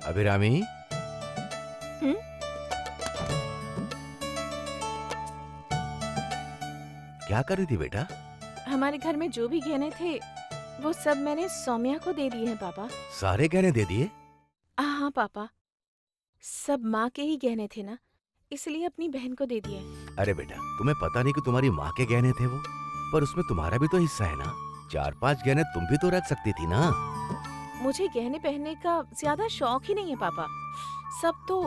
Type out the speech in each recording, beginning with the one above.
अभिरामी, हम्म? क्या कर रही थी बेटा? हमारे घर में जो भी गहने थे वो सब मैंने सौम्या को दे दिए हैं पापा। सारे गहने दे दिए? हाँ पापा, सब माँ के ही गहने थे ना, इसलिए अपनी बहन को दे दिए। अरे बेटा, तुम्हें पता नहीं कि तुम्हारी माँ के गहने थे वो, पर उसमें तुम्हारा भी तो हिस्सा है ना। 4-5 गहने तुम भी तो रख सकती थी ना। मुझे गहने पहनने का ज्यादा शौक ही नहीं है पापा। सब तो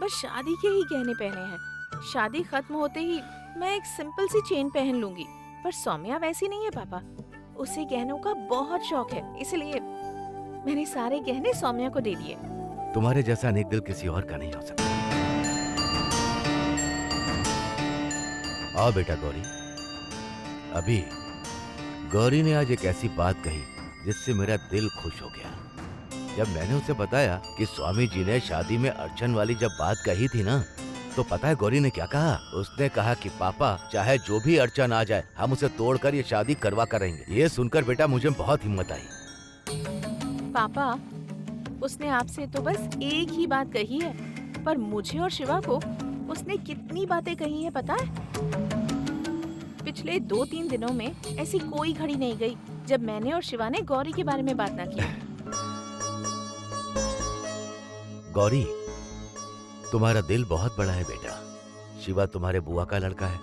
बस शादी के ही गहने पहने हैं। शादी खत्म होते ही मैं एक सिंपल सी चेन पहन लूंगी, पर सौम्या वैसी नहीं है पापा। उसे गहनों का बहुत शौक है, इसलिए मैंने सारे गहने सौम्या को दे दिए। तुम्हारे जैसा नेक दिल किसी और का नहीं हो सकता। आओ बेटा गौरी। अभी गौरी ने आज एक ऐसी बात कही जिससे मेरा दिल खुश हो गया। जब मैंने उसे बताया कि स्वामी जी ने शादी में अर्चन वाली जब बात कही थी ना, तो पता है गौरी ने क्या कहा? उसने कहा कि पापा, चाहे जो भी अड़चन आ जाए, हम उसे तोड़कर ये शादी करवा कर रहेंगे। ये सुनकर बेटा मुझे बहुत हिम्मत आई। पापा, उसने आपसे तो बस एक ही बात कही है, पर मुझे और शिवा को उसने कितनी बातें कही है पता है? पिछले 2-3 दिनों में ऐसी कोई घड़ी नहीं गई जब मैंने और शिवा ने गौरी के बारे में बात ना की। गौरी, तुम्हारा दिल बहुत बड़ा है बेटा। शिवा तुम्हारे बुआ का लड़का है।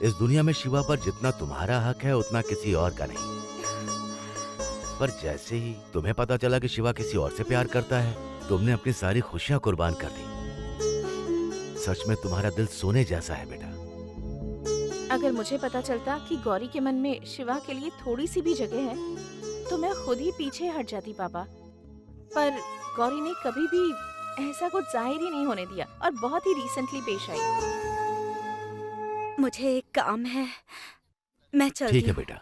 इस दुनिया में शिवा पर जितना तुम्हारा हक है उतना किसी और का नहीं। पर जैसे ही तुम्हें पता चला कि शिवा किसी और से प्यार करता है, तुमने अपनी सारी खुशियां कुर्बान कर दी। सच में तुम्हारा दिल सोने जैसा है बेटा। अगर मुझे पता चलता कि गौरी के मन में शिवा के लिए थोड़ी सी भी जगह है, तो मैं खुद ही पीछे हट जाती पापा। पर गौरी ने कभी भी ऐसा कुछ जाहिर ही नहीं होने दिया और बहुत ही रिसेंटली पेश आई। मुझे एक काम है, मैं चलती ठीक है हूँ। बेटा।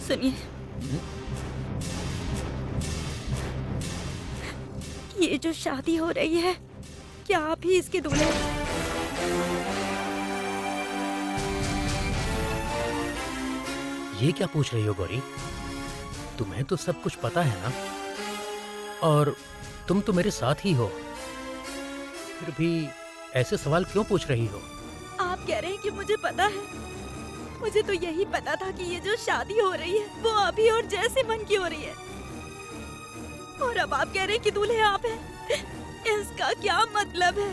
सुनिए, ये जो शादी हो रही है, क्या आप ही इसके दूल्हे हैं? ये क्या पूछ रही हो गौरी? तुम्हें तो सब कुछ पता है ना, और तुम तो मेरे साथ ही हो, फिर भी ऐसे सवाल क्यों पूछ रही हो? आप कह रहे हैं कि मुझे पता है? मुझे तो यही पता था कि ये जो शादी हो रही है वो अभी और जैसे मन की हो रही है, और अब आप कह रहे हैं कि दूल्हे आप हैं। इसका क्या मतलब है?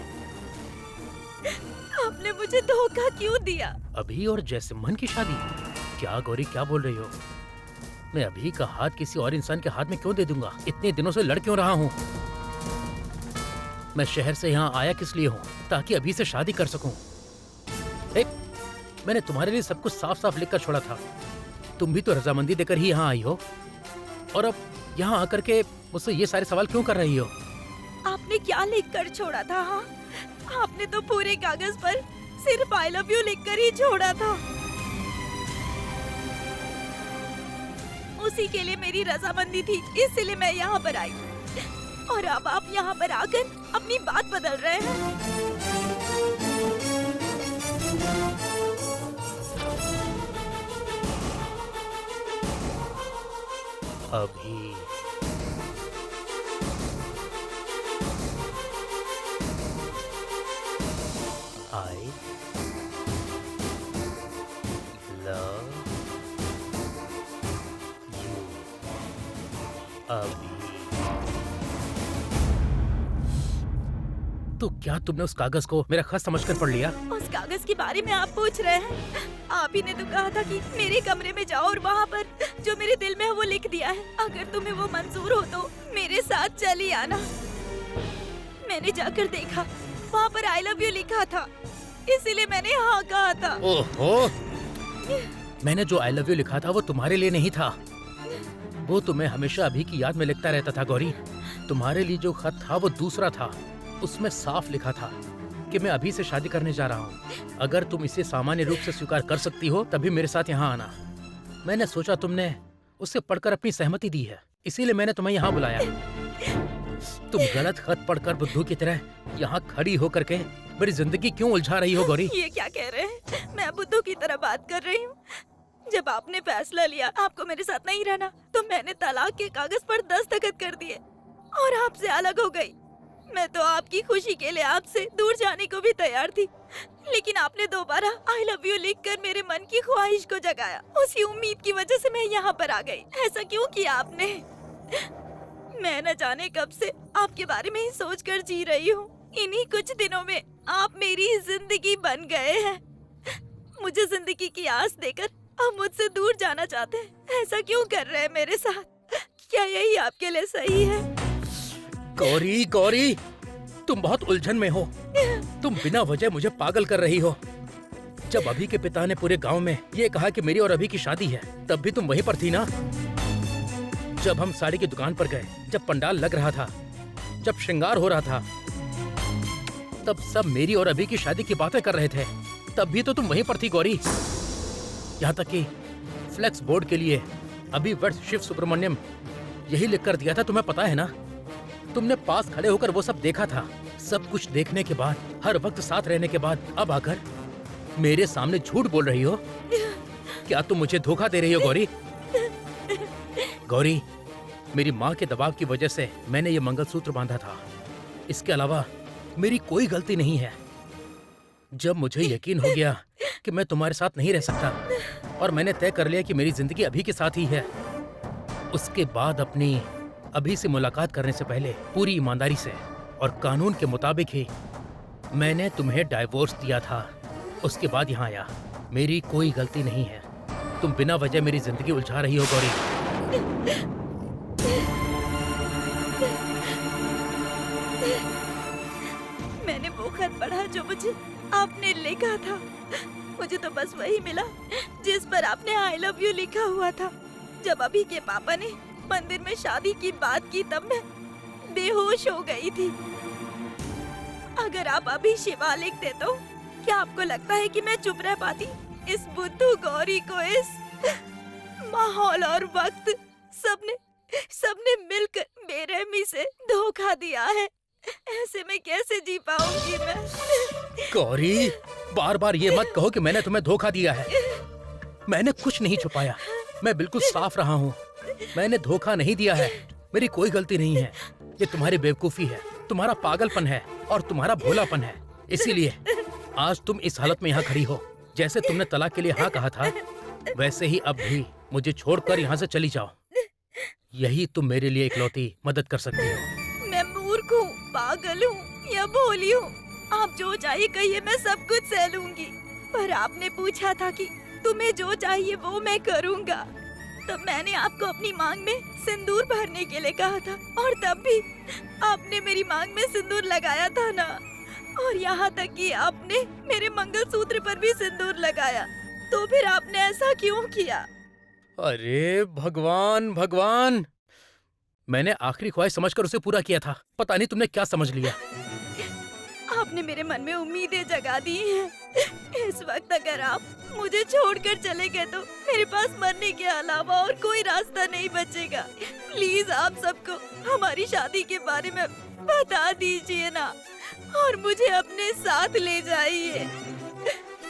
आपने मुझे धोखा क्यों दिया? अभी और जैसे मन की शादी? क्या गौरी, क्या बोल रही हो? मैं अभी का हाथ किसी और इंसान के हाथ में क्यों दे दूंगा? इतने दिनों से लड़ क्यों रहा हूँ? मैं शहर से यहाँ आया किस लिए हूँ? ताकि अभी से शादी कर सकूं। मैंने तुम्हारे लिए सब कुछ साफ साफ लिख कर छोड़ा था। तुम भी तो रजामंदी देकर ही यहाँ आई हो, और अब यहाँ आकर के मुझसे ये सारे सवाल क्यों कर रही हो? आपने क्या लिख कर छोड़ा था? हाँ, आपने तो पूरे कागज पर सिर्फ आई लव यू लिख कर ही छोड़ा था। उसी के लिए मेरी रजामंदी थी, इसलिए मैं यहाँ पर आई, और अब आप यहाँ पर आकर अपनी बात बदल रहे हैं। अभी आई लव यू। अभी तो क्या तुमने उस कागज को मेरा खत समझकर पढ़ लिया? उस कागज के बारे में आप पूछ रहे हैं? आप ही ने तो कहा था कि मेरे कमरे में जाओ और वहाँ पर जो मेरे दिल में है वो लिख दिया है। अगर तुम्हें वो मंजूर हो तो मेरे साथ चली आना। मैंने जाकर देखा, वहाँ पर आई लव यू लिखा था, इसीलिए मैंने हाँ कहा था। ओहो, मैंने जो आई लव यू लिखा था वो तुम्हारे लिए नहीं था, वो तुम्हें हमेशा अभी की याद में लिखता रहता था गौरी। तुम्हारे लिए जो खत था वो दूसरा था, उसमें साफ लिखा था कि मैं अभी से शादी करने जा रहा हूँ। अगर तुम इसे सामान्य रूप से स्वीकार कर सकती हो तभी मेरे साथ यहाँ आना। मैंने सोचा तुमने उसे पढ़कर अपनी सहमति दी है, इसीलिए मैंने तुम्हें यहाँ बुलाया। तुम गलत खत पढ़कर बुद्धू की तरह यहाँ खड़ी होकर के मेरी जिंदगी क्यों उलझा रही हो गौरी? ये क्या कह रहे हैं? मैं बुद्धू की तरह बात कर रही हूँ। जब आपने फैसला लिया आपको मेरे साथ नहीं रहना, तो मैंने तलाक के कागज पर दस्तखत कर दिए और आपसे अलग हो गई। मैं तो आपकी खुशी के लिए आपसे दूर जाने को भी तैयार थी, लेकिन आपने दोबारा आई लव यू लिखकर मेरे मन की ख्वाहिश को जगाया। उसी उम्मीद की वजह से मैं यहाँ पर आ गई। ऐसा क्यों किया आपने? मैं न जाने कब से आपके बारे में ही सोच कर जी रही हूँ। इन्हीं कुछ दिनों में आप मेरी जिंदगी बन गए हैं। मुझे जिंदगी की आस देकर आप मुझसे दूर जाना चाहते हैं। ऐसा क्यों कर रहे हैं मेरे साथ? क्या यही आपके लिए सही है? गौरी गौरी, तुम बहुत उलझन में हो। तुम बिना वजह मुझे पागल कर रही हो। जब अभी के पिता ने पूरे गांव में ये कहा कि मेरी और अभी की शादी है, तब भी तुम वहीं पर थी ना? जब हम साड़ी की दुकान पर गए, जब पंडाल लग रहा था, जब श्रृंगार हो रहा था, तब सब मेरी और अभी की शादी की बातें कर रहे थे। तब भी तो तुम वहीं पर थी गौरी। यहाँ तक कि फ्लेक्स बोर्ड के लिए अभी वर्ष शिव सुब्रमण्यम यही लिख कर दिया था, तुम्हें पता है ना? तुमने पास खड़े होकर वो सब देखा था। सब कुछ देखने के बाद, हर वक्त साथ रहने के बाद, अब आकर मेरे सामने झूठ बोल रही हो। क्या तुम मुझे धोखा दे रही हो गौरी? गौरी, मेरी माँ के दबाव की वजह से मैंने ये मंगलसूत्र बांधा था। इसके अलावा मेरी कोई गलती नहीं है। जब मुझे यकीन हो गया कि मैं तुम्हारे साथ नहीं रह सकता और मैंने तय कर लिया कि मेरी जिंदगी अभी के साथ ही है, उसके बाद अपनी अभी से मुलाकात करने से पहले पूरी ईमानदारी से और कानून के मुताबिक ही मैंने तुम्हें डाइवोर्स दिया था। उसके बाद यहाँ आया। मेरी कोई गलती नहीं है। तुम बिना वजह मेरी जिंदगी उलझा रही हो गौरी। मैंने वो खत पढ़ा जो मुझे आपने लिखा था। मुझे तो बस वही मिला जिस पर आपने आई लव यू लिखा हुआ था। जब अभी के पापा ने मंदिर में शादी की बात की, तब मैं बेहोश हो गई थी। अगर आप अभी शिवा लिखते तो क्या आपको लगता है कि मैं चुप रह पाती? इस बुद्धू गौरी को इस माहौल और वक्त सबने मिलकर बेरहमी से धोखा दिया है। ऐसे में कैसे जी पाऊंगी मैं? गौरी, बार बार ये मत कहो कि मैंने तुम्हें धोखा दिया है। मैंने कुछ नहीं छुपाया। मैं बिल्कुल साफ रहा हूँ। मैंने धोखा नहीं दिया है। मेरी कोई गलती नहीं है। ये तुम्हारी बेवकूफी है, तुम्हारा पागलपन है और तुम्हारा भोलापन है। इसीलिए आज तुम इस हालत में यहाँ खड़ी हो। जैसे तुमने तलाक के लिए हाँ कहा था, वैसे ही अब भी मुझे छोड़कर यहाँ से चली जाओ। यही तुम मेरे लिए इकलौती मदद कर सकती हो। मैं मूर्ख हूँ, पागल हूँ या भोली हूँ? आप जो चाहिए कहिए, मैं सब कुछ सह लूंगी। पर आपने पूछा था कि तुम्हें जो चाहिए वो मैं करूँगा। तब मैंने आपको अपनी मांग में सिंदूर भरने के लिए कहा था, और तब भी आपने मेरी मांग में सिंदूर लगाया था ना। और यहाँ तक कि आपने मेरे मंगलसूत्र पर भी सिंदूर लगाया। तो फिर आपने ऐसा क्यों किया? अरे भगवान भगवान, मैंने आखिरी ख्वाहिश समझकर उसे पूरा किया था। पता नहीं तुमने क्या समझ लिया। आपने मेरे मन में उम्मीदें जगा दी हैं। इस वक्त अगर आप मुझे छोड़कर चले गए तो मेरे पास मरने के अलावा और कोई रास्ता नहीं बचेगा। प्लीज आप सबको हमारी शादी के बारे में बता दीजिए ना, और मुझे अपने साथ ले जाइए।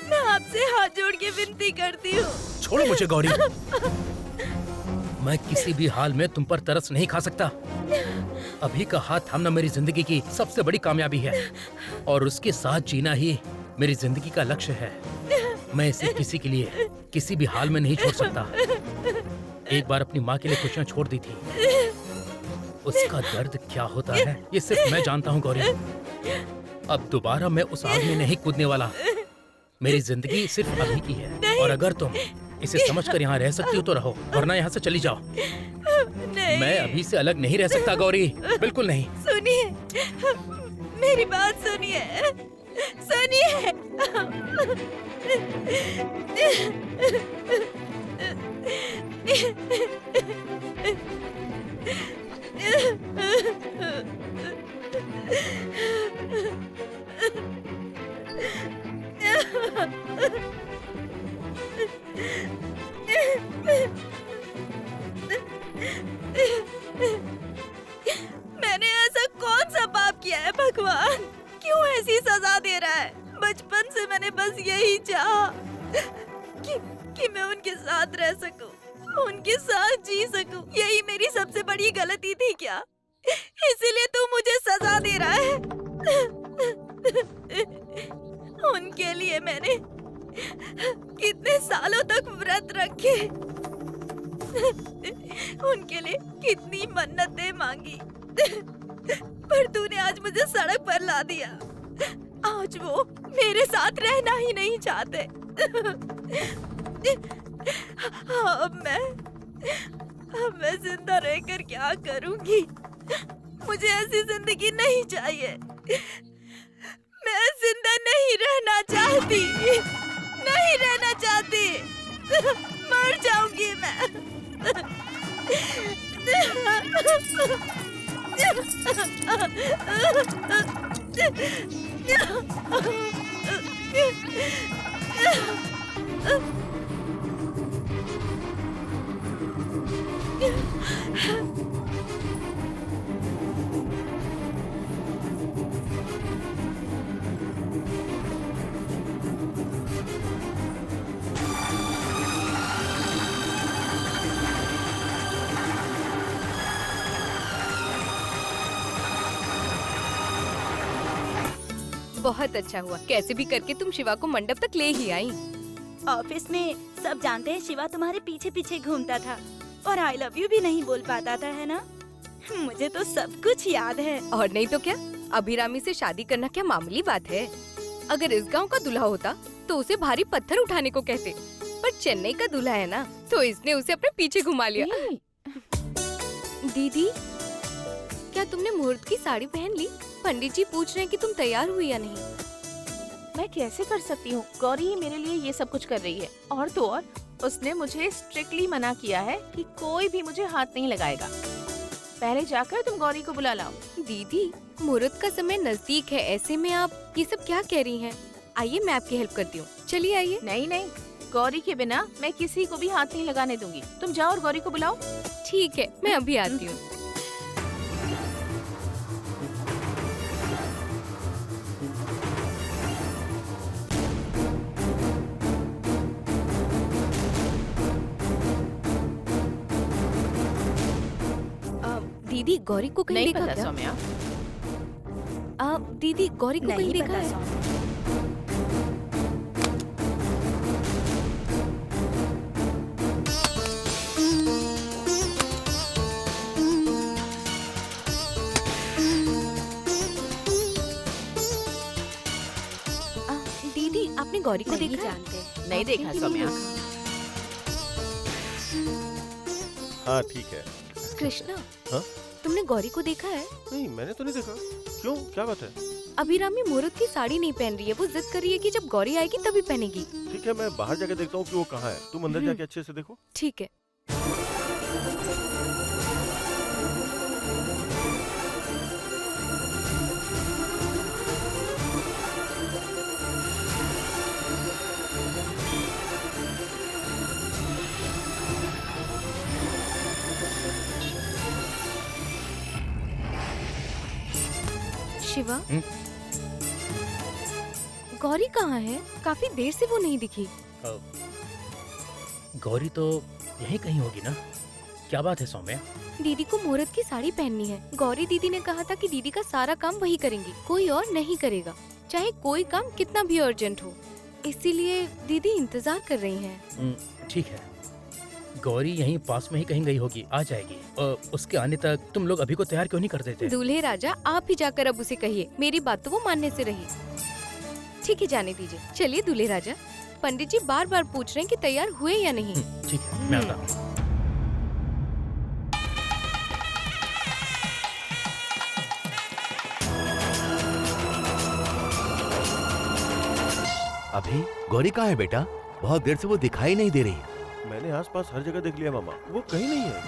मैं आपसे हाथ जोड़ के विनती करती हूँ। छोड़ो मुझे गौरी। मैं किसी भी हाल में तुम पर तरस नहीं खा सकता। अभी का हाथ थामना मेरी जिंदगी की सबसे बड़ी कामयाबी है, और उसके साथ जीना ही मेरी जिंदगी का लक्ष्य है। मैं इसे किसी के लिए किसी भी हाल में नहीं छोड़ सकता। एक बार अपनी माँ के लिए खुशियाँ छोड़ दी थी। उसका दर्द क्या होता है ये सिर्फ मैं जानता हूँ गौरी। अब दोबारा मैं उस आग में नहीं कूदने वाला। मेरी जिंदगी सिर्फ अभी की है, और अगर तुम इसे समझकर यहाँ रह सकती हो तो रहो, वरना यहाँ से चली जाओ। नहीं। मैं अभी से अलग नहीं रह सकता गौरी, बिल्कुल नहीं। सुनिए, मेरी बात सुनिए, सुनिए। मैंने ऐसा कौन उनके साथ जी सकूं, यही मेरी सबसे बड़ी गलती थी क्या? इसीलिए तू मुझे सजा दे रहा है। उनके लिए मैंने कितने सालों तक व्रत रखे, उनके लिए कितनी मन्नतें मांगी, पर तूने आज मुझे सड़क पर ला दिया। आज वो मेरे साथ रहना ही नहीं चाहते। अब मैं जिंदा रहकर क्या करूंगी? मुझे ऐसी जिंदगी नहीं चाहिए। मैं जिंदा नहीं रहना चाहती, नहीं रहना चाहती। मर जाऊंगी मैं। बहुत अच्छा हुआ, कैसे भी करके तुम शिवा को मंडप तक ले ही आई। ऑफिस में सब जानते हैं शिवा तुम्हारे पीछे पीछे घूमता था और आई लव यू भी नहीं बोल पाता था, है ना? मुझे तो सब कुछ याद है। और नहीं तो क्या, अभिरामी से शादी करना क्या मामूली बात है? अगर इस गांव का दूल्हा होता तो उसे भारी पत्थर उठाने को कहते, पर चेन्नई का दूल्हा है ना, तो इसने उसे अपने पीछे घुमा लिया। दीदी, क्या तुमने मुहूर्त की साड़ी पहन ली? पंडित जी पूछ रहे हैं कि तुम तैयार हुई या नहीं। मैं कैसे कर सकती हूँ? गौरी ही मेरे लिए ये सब कुछ कर रही है। और तो और उसने मुझे स्ट्रिक्टली मना किया है कि कोई भी मुझे हाथ नहीं लगाएगा। पहले जाकर तुम गौरी को बुला लाओ। दीदी, मुहूर्त का समय नजदीक है, ऐसे में आप ये सब क्या कह रही हैं? आइए मैं आपकी हेल्प करती हूँ, चलिए आइए। नहीं नहीं, गौरी के बिना मैं किसी को भी हाथ नहीं लगाने दूंगी। तुम जाओ और गौरी को बुलाओ। ठीक है, मैं अभी आती हूँ। दीदी, गौरी को कहीं नहीं देखा पता क्या? सौम्या। दीदी, गौरी को कहीं देखा है? दीदी, आपने गौरी को देखा है? नहीं देखा सौम्या। हाँ ठीक है। कृष्णा, हाँ? तुमने गौरी को देखा है? नहीं, मैंने तो नहीं देखा। क्यों, क्या बात है? अभिरामी मुहूर्त की साड़ी नहीं पहन रही है, वो जिद कर रही है कि जब गौरी आएगी तभी पहनेगी। ठीक है, मैं बाहर जाके देखता हूँ कि वो कहाँ है। तुम अंदर जाके अच्छे से देखो। ठीक है। शिवा, गौरी कहाँ है? काफी देर से वो नहीं दिखी। गौरी तो यहीं कहीं होगी ना। क्या बात है सौम्या? दीदी को मुहूर्त की साड़ी पहननी है। गौरी दीदी ने कहा था कि दीदी का सारा काम वही करेंगी, कोई और नहीं करेगा, चाहे कोई काम कितना भी अर्जेंट हो। इसीलिए दीदी इंतजार कर रही हैं। ठीक है, गौरी यहीं पास में ही कहीं गई होगी, आ जाएगी। उसके आने तक तुम लोग अभी को तैयार क्यों नहीं कर देते? दूल्हे राजा, आप ही जाकर अब उसे कहिए, मेरी बात तो वो मानने से रही। ठीक है, जाने दीजिए। चलिए दूल्हे राजा, पंडित जी बार बार पूछ रहे हैं कि तैयार हुए या नहीं। ठीक है, मैं आता हूँ। अभी गौरी कहाँ है बेटा? बहुत देर से वो दिखाई नहीं दे रही है। मैंने आसपास हर जगह देख लिया मामा, वो कहीं नहीं है।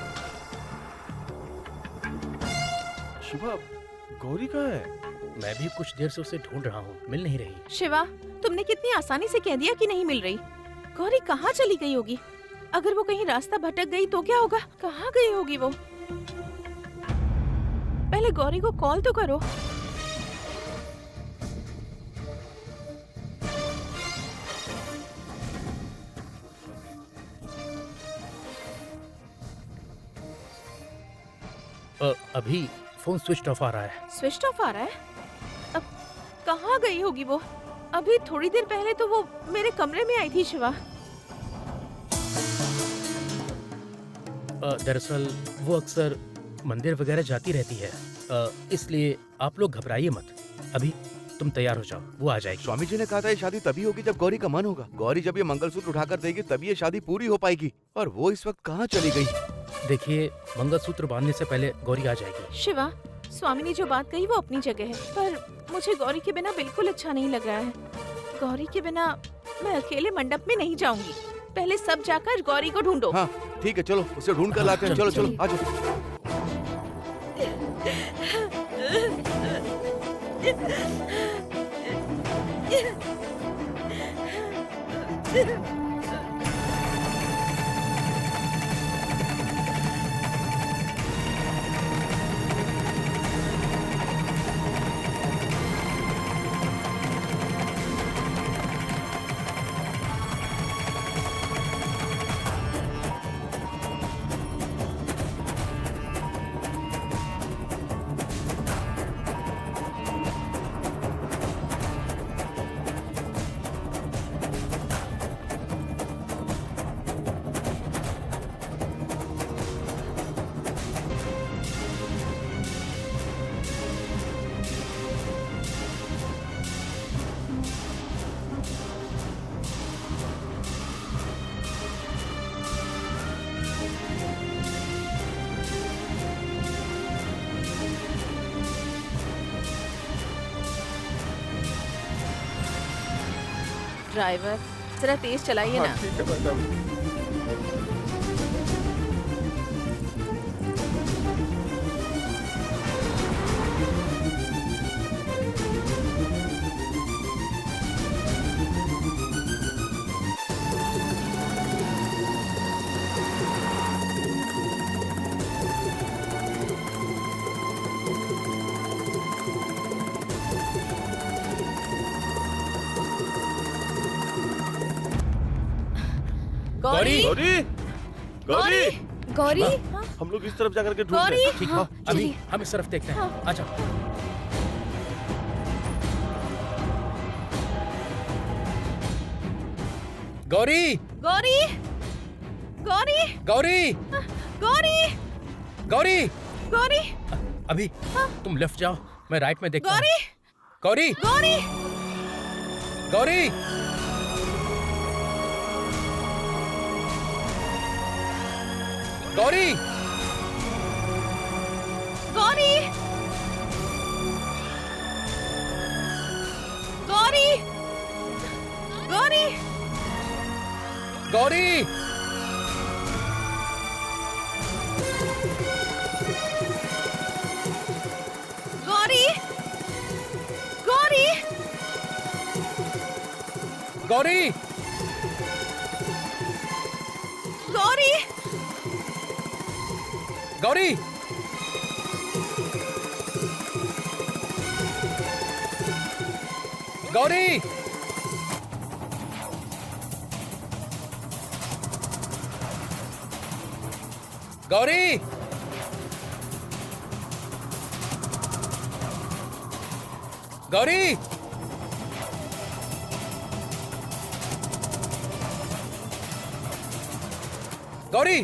शिवा, गौरी कहाँ है? मैं भी कुछ देर से उसे ढूंढ रहा हूँ, मिल नहीं रही। शिवा, तुमने कितनी आसानी से कह दिया कि नहीं मिल रही। गौरी कहाँ चली गई होगी? अगर वो कहीं रास्ता भटक गई तो क्या होगा? कहाँ गई होगी वो? पहले गौरी को कॉल तो करो। अभी फोन स्विच ऑफ आ रहा है। स्विच ऑफ आ रहा है? अब कहाँ गई होगी वो? अभी थोड़ी देर पहले तो वो मेरे कमरे में आई थी शिवा। दरअसल वो अक्सर मंदिर वगैरह जाती रहती है, इसलिए आप लोग घबराइए मत। अभी तुम तैयार हो जाओ, वो आ जाएगी। स्वामी जी ने कहा था ये शादी तभी होगी जब गौरी का मन होगा। गौरी जब ये मंगलसूत्र उठाकर देगी तभी ये शादी पूरी हो पाएगी। और वो इस वक्त कहाँ चली गई? देखिए, मंगलसूत्र बांधने से पहले गौरी आ जाएगी। शिवा, स्वामी ने जो बात कही वो अपनी जगह है, पर मुझे गौरी के बिना बिल्कुल अच्छा नहीं लग रहा है। गौरी के बिना मैं अकेले मंडप में नहीं जाऊंगी। पहले सब जाकर गौरी को ढूंढो। हाँ ठीक है, चलो उसे ढूंढ कर लाते हैं। चलो चलो चलिए। आ जाओ। ड्राइवर, जरा तेज चलाइए ना। ठीक है मैडम। गौरी, गौरी गौरी गौरी, हम लोग इस तरफ जाकर के ढूंढ गौरी, रहे हैं। ठीक है, हाँ, अभी चलिए। हम इस तरफ देखते हैं। हाँ। आ जाओ। गौरी, गौरी, गौरी, गौरी, गौरी, गौरी। गौरी, अभी तुम लेफ्ट जाओ, मैं राइट में देखता हूँ। गौरी, गौरी, गौरी, गौरी, गौरी, गौरी, गौरी, गौरी, गौरी, गौरी, गौरी, गौरी, गौरी, गौरी, गौरी, गौरी, गौरी, गौरी,